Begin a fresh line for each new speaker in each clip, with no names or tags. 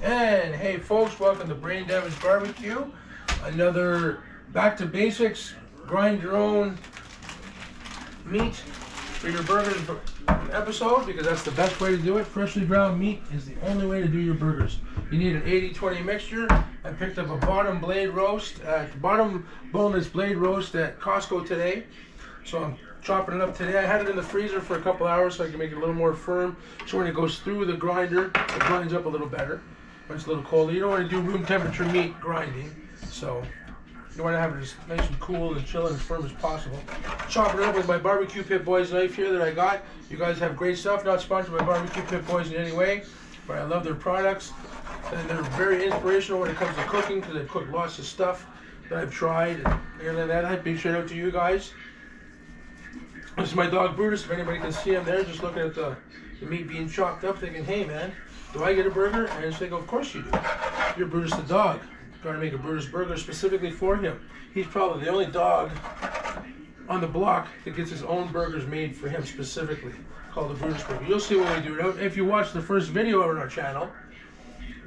And hey folks, welcome to Brain Damage Barbecue. Another back to basics, grind your own meat for your burgers episode, because that's the best way to do it. Freshly ground meat is the only way to do your burgers. You need an 80-20 mixture. I picked up a bottom boneless blade roast at Costco today. So I'm chopping it up today. I had it in the freezer for a couple hours so I can make it a little more firm. So when it goes through the grinder, it grinds up a little better. When it's a little colder, you don't want to do room temperature meat grinding. So you want to have it as nice and cool and chill and as firm as possible. Chopping it up with my Barbecue Pit Boys knife here that I got. You guys have great stuff. Not sponsored by Barbecue Pit Boys in any way, but I love their products. And they're very inspirational when it comes to cooking, because they've cooked lots of stuff that I've tried and everything like that. Big shout out to you guys. This is my dog Brutus. If anybody can see him there, just looking at the meat being chopped up, thinking, hey man, do I get a burger? And it's like, of course you do. You're Brutus the dog. Trying to make a Brutus burger specifically for him. He's probably the only dog on the block that gets his own burgers made for him specifically, called the Brutus burger. You'll see when we do it. If you watch the first video on our channel,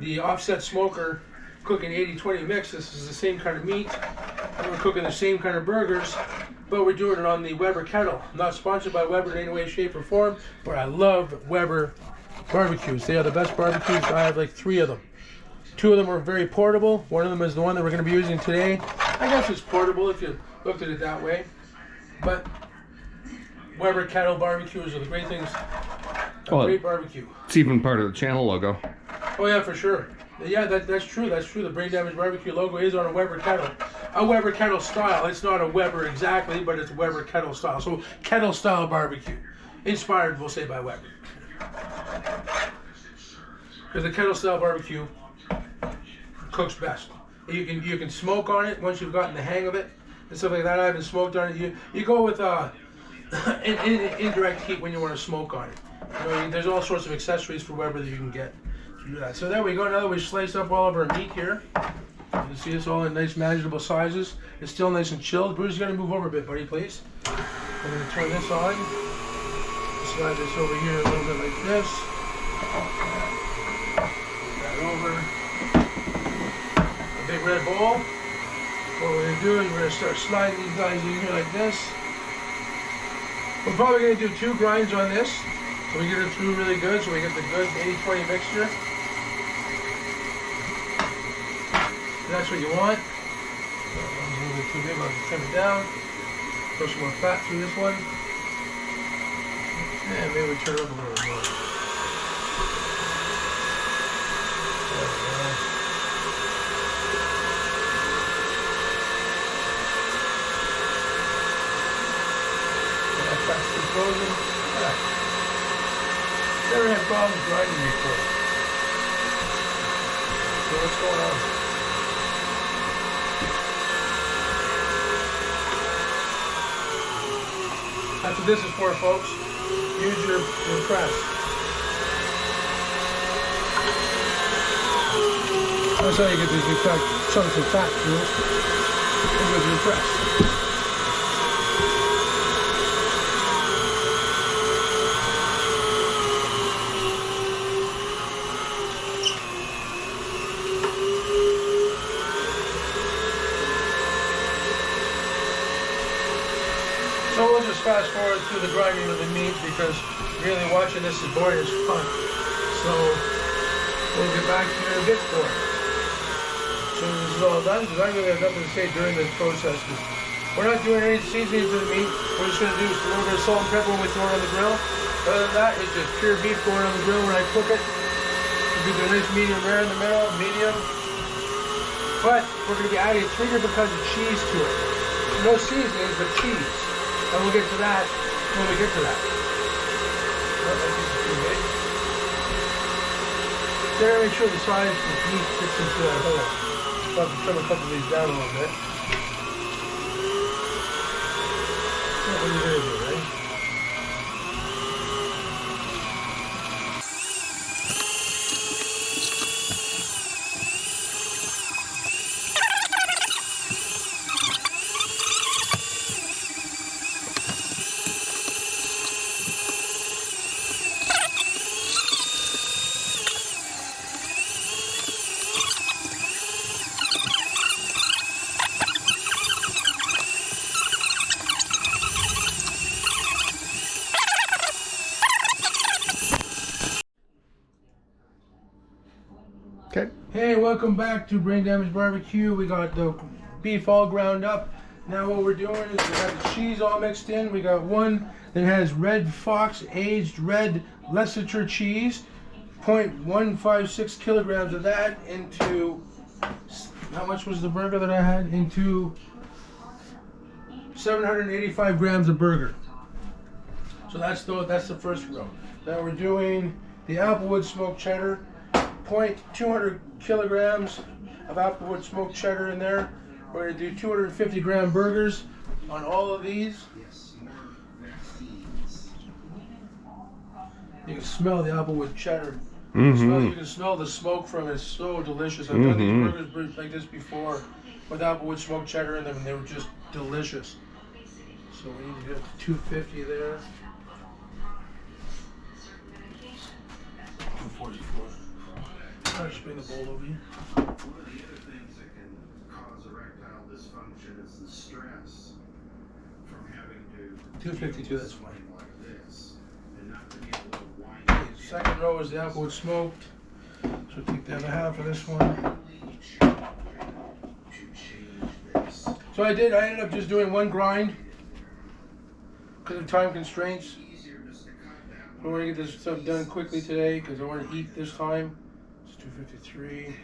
the offset smoker cooking 80-20 mix, this is the same kind of meat, and we're cooking the same kind of burgers, but we're doing it on the Weber kettle. I'm not sponsored by Weber in any way, shape, or form, but I love Weber barbecues. They are the best barbecues. I have like 3 of them. 2 of them are very portable. One of them is the one that we're going to be using today. I guess it's portable if you looked at it that way, but Weber kettle barbecues are the great things. Great barbecue.
It's even part of the channel logo.
Oh yeah, for sure. Yeah, that's true. That's true. The Brain Damage Barbecue logo is on a Weber kettle. A Weber kettle style. It's not a Weber exactly, but it's Weber kettle style. So kettle style barbecue. Inspired, we'll say, by Weber. Because the kettle style barbecue cooks best. You can smoke on it once you've gotten the hang of it and stuff like that. I haven't smoked on it. You go with indirect heat when you want to smoke on it. You know, there's all sorts of accessories for Weber that you can get to do that. So there we go. Now that we've sliced up all of our meat here, you can see it's all in nice manageable sizes. It's still nice and chilled. Bruce, you gotta move over a bit, buddy, please. I'm gonna turn this on. Slide this over here a little bit like this. That over. A big red bowl. What we're gonna do is we're gonna start sliding these guys in here like this. We're probably gonna do 2 grinds on this, so we get it through really good, so we get the good 80-20 mixture. And that's what you want. One's a little bit too big, I'll just trim it down. Throw some more fat through this one. And maybe we turn it up a little more. There we go. That's too frozen. Yeah. Never had problems grinding before. So what's going on? That's what this is for, folks. Use your press. That's how you get these chunks of fat through. With your press. So we'll just fast forward through the grinding of the meat, because really watching this is boring as fun. So we'll get back to your bit for it. As soon as this is all done, because I really have nothing to say during this process. We're not doing any seasoning to the meat. We're just going to do a little bit of salt and pepper when we throw it on the grill. Other than that, it's just pure beef going on the grill when I cook it. We'll do a nice medium rare in the middle, medium. But we're going to be adding 3 different kinds of cheese to it. No seasonings, but cheese. And we'll get to that when we get to that. Oh, that piece is too big. There, make sure the size of the meat fits into that hole. I'll have to trim a couple of these down a little bit. What are you going to do, right?
Okay.
Hey, welcome back to Brain Damage Barbecue. We got the beef all ground up. Now what we're doing is we got the cheese all mixed in. We got one that has Red Fox aged red Leicester cheese. 0.156 kilograms of that into, how much was the burger that I had? Into 785 grams of burger. So that's the first row. Now we're doing the Applewood smoked cheddar. 200 kilograms of Applewood smoked cheddar in there. We're going to do 250 gram burgers on all of these. You can smell the Applewood cheddar. You can smell the smoke from it. It's so delicious. I've done these burgers like this before with Applewood smoked cheddar in them, and they were just delicious. So we need to get 250 there. 244. I'll just bring the bowl over here.
One of the other things that can cause erectile dysfunction is the stress from having to
252, that's fine.
like this and not to be able to wind
Okay, second row is the Applewood smoked. So take the other half of this one.
to change this.
So I ended up just doing one grind because of time constraints.
Easier just to cut that
I want to get this stuff done quickly today because I want to eat this time. It's 253,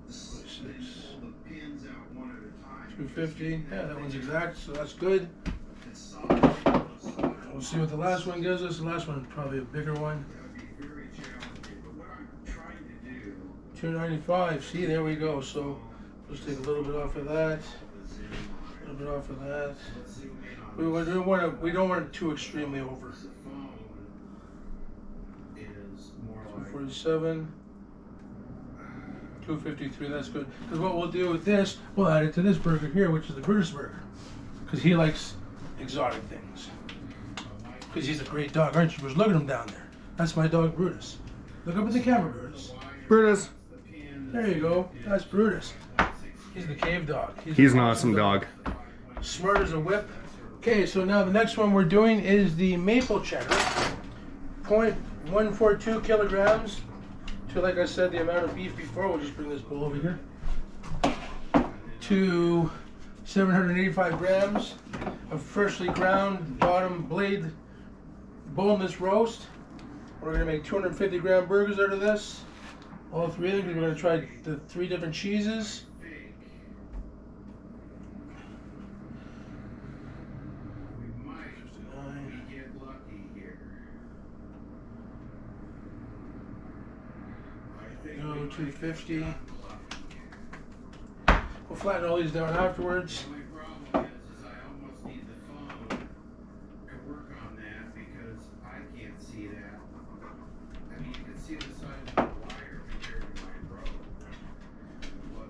26,
pull the pins out one at a time.
250. Yeah, that one's exact, so that's good. We'll see what the last one gives us. The last one probably a bigger one.
That would be very challenging, but what I'm trying to do
295. See, there we go. So let's take a little bit off of that. A little bit off of that. We don't want it too extremely over.
is more like
247. 253, that's good. Because what we'll do with this, we'll add it to this burger here, which is the Brutus burger. Because he likes exotic things. Because he's a great dog, aren't you? Bruce? Look at him down there. That's my dog, Brutus. Look up at the camera, Brutus.
Brutus.
There you go. That's Brutus. He's the cave dog.
He's an awesome dog.
Smart as a whip. Okay, so now the next one we're doing is the maple cheddar. 0.142 kilograms. To, like I said, the amount of beef before. We'll just bring this bowl over here. To 785 grams of freshly ground bottom blade boneless roast. We're going to make 250 gram burgers out of this. All three of them, because we're going to try the 3 different cheeses.
we might get lucky here. I think
Go
we might
250.
get lucky.
We'll flatten all these down afterwards.
My problem is I almost need the phone to work on that because I can't see that. I mean, you can see the size of the wire compared to my road.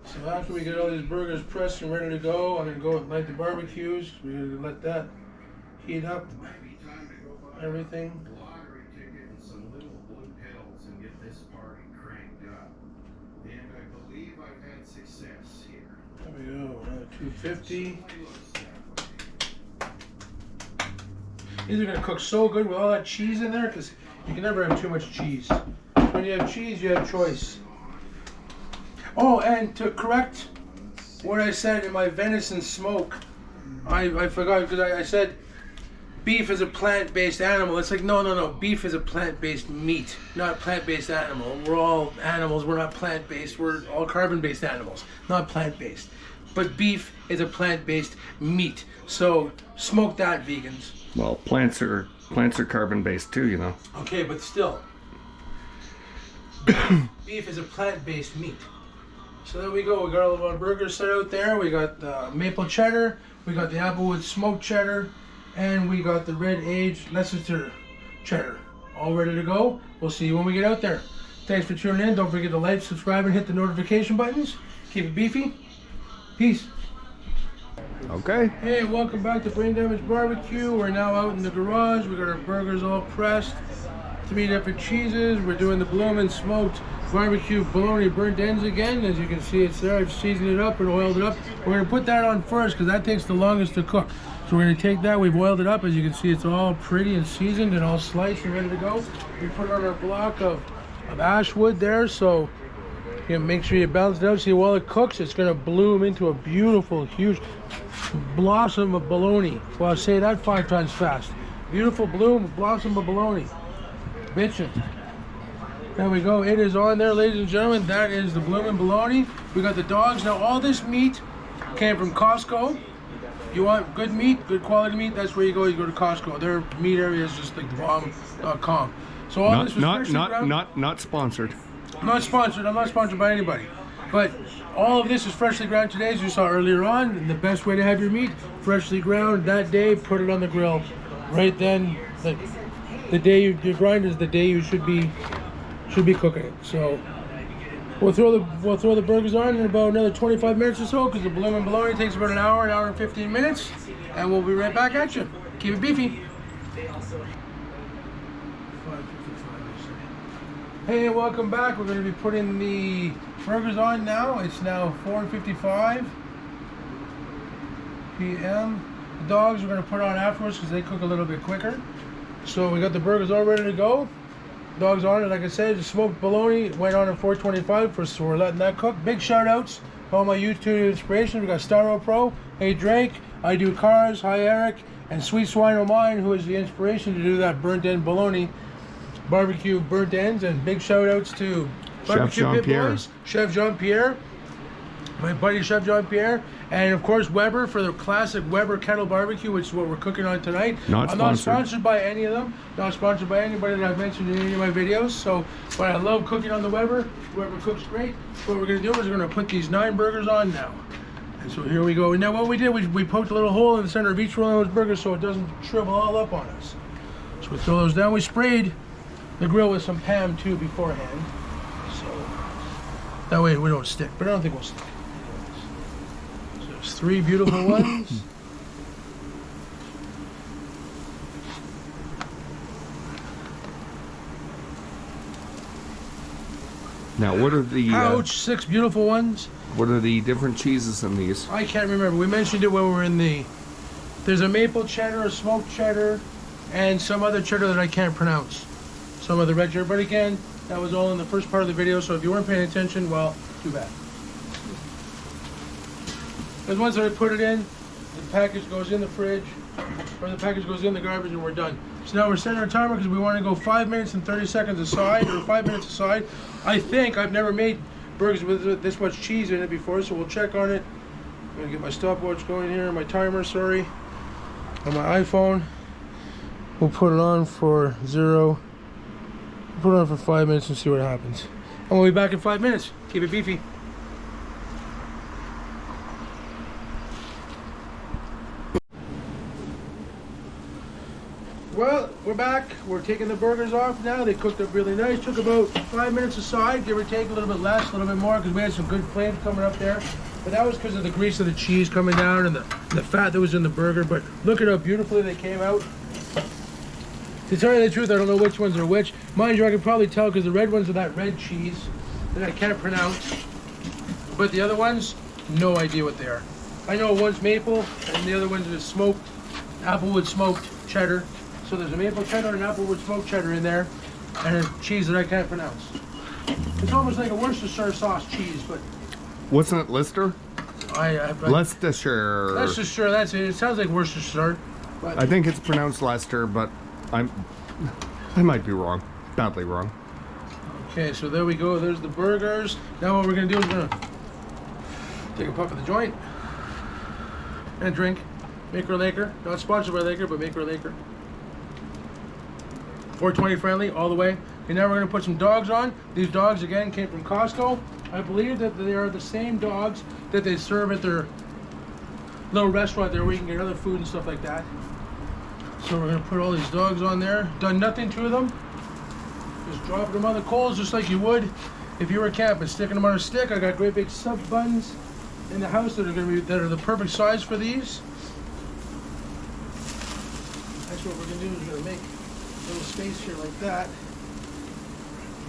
So after we get all these burgers pressed and ready to go, I'm going to go and light the barbecues. We're going to let that heat up,
Might be time to go buy
everything.
a lottery ticket and some little blue pills and get this party cranked up. And I believe I've had success here.
There we go, 250. These are going to cook so good with all that cheese in there because you can never have too much cheese. When you have cheese, you have choice. Oh, and to correct what I said in my venison smoke, I forgot because I said beef is a plant-based animal. It's like, no. Beef is a plant-based meat, not plant-based animal. We're all animals. We're not plant-based. We're all carbon-based animals, not plant-based. But beef is a plant-based meat. So smoke that, vegans.
Well, plants are carbon-based too, you know.
Okay, but still, beef is a plant-based meat. So there we go. We got all of our burgers set out there. We got the maple cheddar. We got the Applewood smoked cheddar. And we got the red aged Leicester cheddar. All ready to go. We'll see you when we get out there. Thanks for tuning in. Don't forget to like, subscribe, and hit the notification buttons. Keep it beefy. Peace.
Okay.
Hey, welcome back to Brain Damage Barbecue. We're now out in the garage. We got our burgers all pressed. 3 different cheeses. We're doing the Blooming smoked barbecue bologna burnt ends again. As you can see, it's there. I've seasoned it up and oiled it up. We're going to put that on first because that takes the longest to cook. So we're going to take that. We've oiled it up. As you can see, it's all pretty and seasoned and all sliced and ready to go. We put it on our block of ash wood there. So You make sure you balance it out. See, while it cooks, it's gonna bloom into a beautiful, huge blossom of bologna. Well, I'll say that 5 times fast. Beautiful bloom, blossom of bologna. Bitchin'. There we go. It is on there, ladies and gentlemen. That is the Blooming Bologna. We got the Dawgs. Now, all this meat came from Costco. You want good meat, good quality meat, that's where you go. You go to Costco. Their meat area is just like the bomb.com. So all this was
not sponsored.
Not sponsored. I'm not sponsored by anybody. But all of this is freshly ground today, as you saw earlier on. And the best way to have your meat, freshly ground that day, put it on the grill. Right then, the day you grind is the day you should be cooking it. So we'll throw the burgers on in about another 25 minutes or so, because the Blooming Bologna takes about an hour and 15 minutes, and we'll be right back at you. Keep it beefy. Hey, welcome back. We're going to be putting the burgers on now. It's now 4:55 p.m. The Dawgs we're going to put on afterwards because they cook a little bit quicker. So we got the burgers all ready to go. Dawgs on it, like I said. The smoked bologna went on at 4:25, so we're letting that cook. Big shout outs to all my YouTube inspirations. We got Styro Pro, Hey Drake, I Do Cars, Hi Eric, and Sweet Swine O' Mine, who is the inspiration to do that burnt end bologna. Barbecue burnt ends. And big shout outs to Barbecue Pit Boys, Chef Jean-Pierre, my buddy Chef Jean-Pierre, and of course Weber for the classic Weber kettle barbecue, which is what we're cooking on tonight. I'm not sponsored by any of them, not sponsored by anybody that I've mentioned in any of my videos. So, but I love cooking on the Weber. Weber cooks great. So what we're going to do is we're going to put these 9 burgers on now. And so here we go. And now what we did, we poked a little hole in the center of each one of those burgers so it doesn't shrivel all up on us. So we throw those down. We sprayed the grill with some Pam too beforehand, so that way we don't stick, but I don't think we'll stick. So there's 3 beautiful ones.
Now, what are the...
Ouch, 6 beautiful ones.
What are the different cheeses in these?
I can't remember. We mentioned it when we were in the... There's a maple cheddar, a smoked cheddar, and some other cheddar that I can't pronounce. Some of the red cheddar, but again, that was all in the first part of the video, so if you weren't paying attention, well, too bad. Because once I put it in, the package goes in the fridge, or the package goes in the garbage, and we're done. So now we're setting our timer because we want to go 5 minutes and 30 seconds aside, or 5 minutes aside. I think I've never made burgers with this much cheese in it before, so we'll check on it. I'm going to get my stopwatch going here, my timer, sorry, on my iPhone. We'll put it on for 0. Put it on for 5 minutes and see what happens. And we'll be back in 5 minutes. Keep it beefy. Well, we're back. We're taking the burgers off now. They cooked up really nice. Took about 5 minutes aside, give or take, a little bit less, a little bit more, because we had some good flames coming up there. But that was because of the grease of the cheese coming down and the fat that was in the burger. But look at how beautifully they came out. To tell you the truth, I don't know which ones are which. Mind you, I can probably tell because the red ones are that red cheese that I can't pronounce. But the other ones, no idea what they are. I know one's maple and the other one's is smoked, applewood smoked cheddar. So there's a maple cheddar and applewood smoked cheddar in there, and a cheese that I can't pronounce. It's almost like a Worcestershire sauce cheese, but...
Wasn't it Lister?
Leicestershire. Leicestershire, that's it. It sounds like Worcestershire. But
I think it's pronounced Leicester, but I might be wrong. Badly wrong.
Okay, so there we go. There's the burgers. Now what we're going to do is we're going to take a puff of the joint and a drink. Maker Laker. Not sponsored by Laker, but Maker Laker. 420 friendly all the way. And now we're going to put some Dawgs on. These Dawgs, again, came from Costco. I believe that they are the same Dawgs that they serve at their little restaurant there where you can get other food and stuff like that. So we're going to put all these Dawgs on there. Done nothing to them. Just dropping them on the coals just like you would if you were camping. Sticking them on a stick. I got great big sub buns in the house that are the perfect size for these. That's what we're going to do is we're going to make a little space here like that.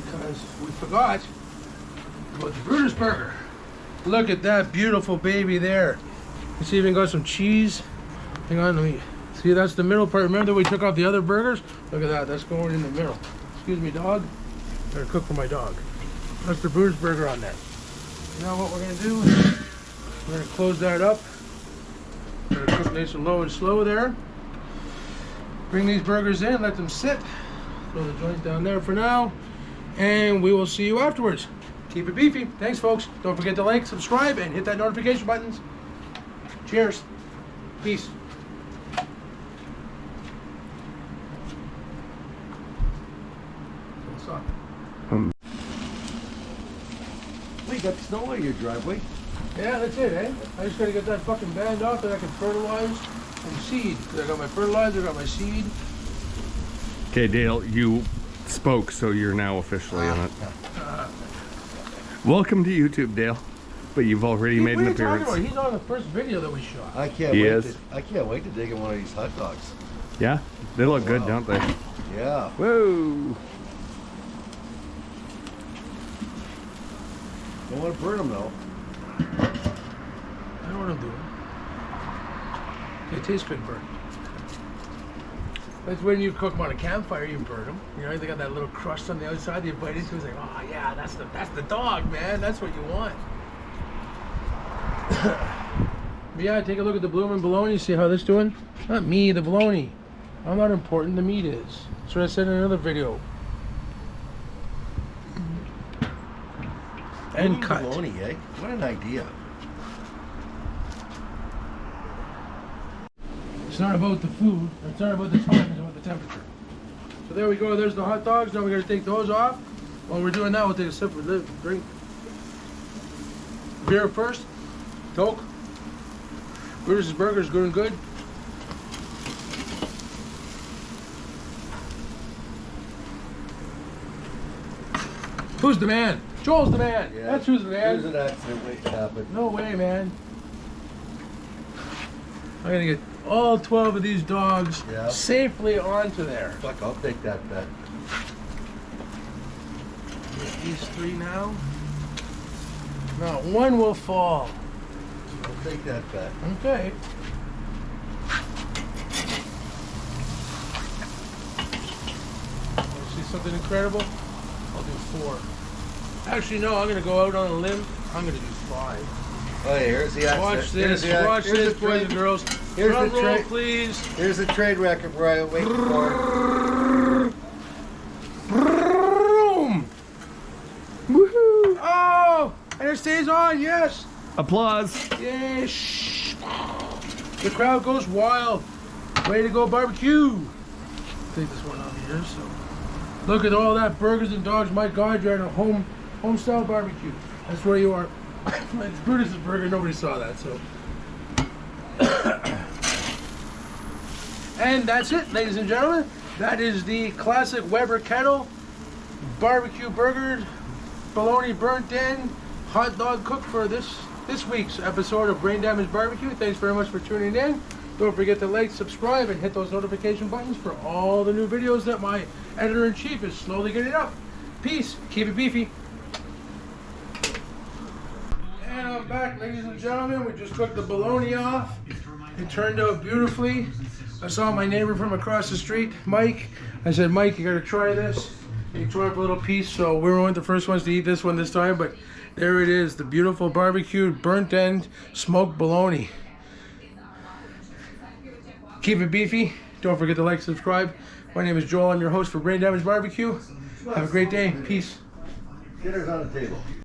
Because we forgot about the Brutus burger. Look at that beautiful baby there. It's even got some cheese. Hang on, let me see. That's the middle part. Remember that we took off the other burgers? Look at that. That's going in the middle. Excuse me, dog. Better cook for my dog. Mr. Bruce burger on there. You know what we're gonna do? We're gonna close that up. We're gonna cook nice and low and slow there. Bring these burgers in, let them sit. Throw the joint down there for now. And we will see you afterwards. Keep it beefy. Thanks, folks. Don't forget to like, subscribe, and hit that notification buttons. Cheers. Peace. What's up?
We got snow on your driveway.
Yeah, that's it, eh? I just gotta get that fucking band off that I can fertilize and seed. 'Cause I got my fertilizer, I got my seed.
Okay, Dale, you spoke, so you're now officially on it. Welcome to YouTube, Dale. But you've already made an
What are you talking
appearance.
about? He's on the first video that we shot.
I can't
He
wait.
is.
I can't wait to dig in one of these hot dogs.
Yeah, they look good,
Wow.
don't they?
Yeah.
Whoa!
Don't want to burn them though.
I know what I'm doing. They taste good burnt. That's when you cook them on a campfire, you burn them. You know, they got that little crust on the outside. You bite into it, it's like, oh yeah, that's the dog, man. That's what you want. But yeah, take a look at the Blooming Bologna. See how this doing? Not me, the bologna. I'm not important. The meat is. That's what I said in another video. And cut.
Bologna, eh? What an idea.
It's not about the food, it's not about the time, it's about the temperature. So there we go, there's the hot dogs. Now we're gonna take those off. While we're doing that, we'll take a sip of the drink. Beer first, Coke. Bruce's Burger's good and good. Who's the man? Joel's the man.
Yeah.
That's who's the man.
There's an accident waiting to happen.
No way, man. I'm gonna get all 12 of these dogs
Yeah.
safely onto there.
Fuck, I'll take that bet.
Get these 3 now. Not one will fall.
I'll take that bet.
Okay. Want to see something incredible? I'll do 4. Actually, no, I'm gonna go out on a limb. I'm gonna do 5.
Oh, yeah, here's the accident.
Watch this, watch
Here's
this,
the
boys
train-
and girls.
here's
Drum
the
roll,
train-
please.
Here's the train wreck of Brian waiting for.
Boom!
Woohoo!
Oh, and it stays on. Yes.
Applause!
Yes. The crowd goes wild. Way to go, barbecue. Take this one out here. So, look at all that burgers and dogs. My God, you're at a home style barbecue. That's where you are. It's Brutus's burger. Nobody saw that. So, and that's it, ladies and gentlemen. That is the classic Weber kettle barbecue burger, bologna burnt in, hot dog cooked for this week's episode of Brain Damage Barbecue. Thanks very much for tuning in. Don't forget to like, subscribe, and hit those notification buttons for all the new videos that my editor-in-chief is slowly getting up. Peace. Keep it beefy. And I'm back, ladies and gentlemen. We just cooked the bologna off. It turned out beautifully. I saw my neighbor from across the street, Mike. I said, Mike, you gotta try this. He tore up a little piece, so we weren't the first ones to eat this one this time, but there it is, the beautiful barbecued, burnt end, smoked bologna. Keep it beefy. Don't forget to like, subscribe. My name is Joel. I'm your host for Brain Damage Barbecue. Have a great day. Peace.
Dinner's on the table.